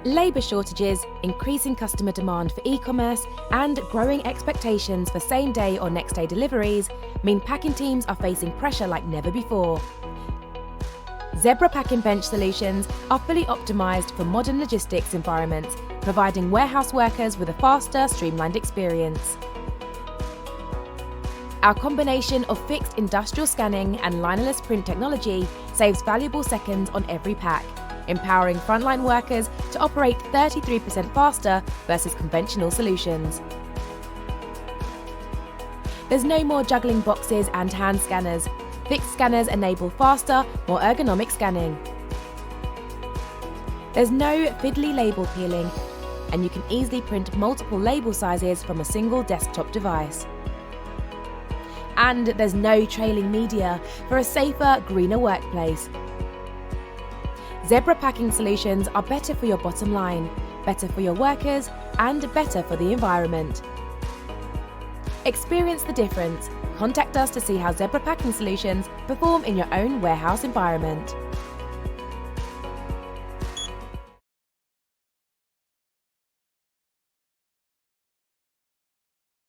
Labour shortages, increasing customer demand for e-commerce, and growing expectations for same-day or next-day deliveries mean packing teams are facing pressure like never before. Zebra Packing Bench solutions are fully optimised for modern logistics environments, providing warehouse workers with a faster, streamlined experience. Our combination of fixed industrial scanning and linerless print technology saves valuable seconds on every pack, empowering frontline workers to operate 33% faster versus conventional solutions. There's no more juggling boxes and hand scanners. Fixed scanners enable faster, more ergonomic scanning. There's no fiddly label peeling, and you can easily print multiple label sizes from a single desktop device. And there's no trailing media for a safer, greener workplace. Zebra Packing solutions are better for your bottom line, better for your workers, and better for the environment. Experience the difference. Contact us to see how Zebra Packing solutions perform in your own warehouse environment.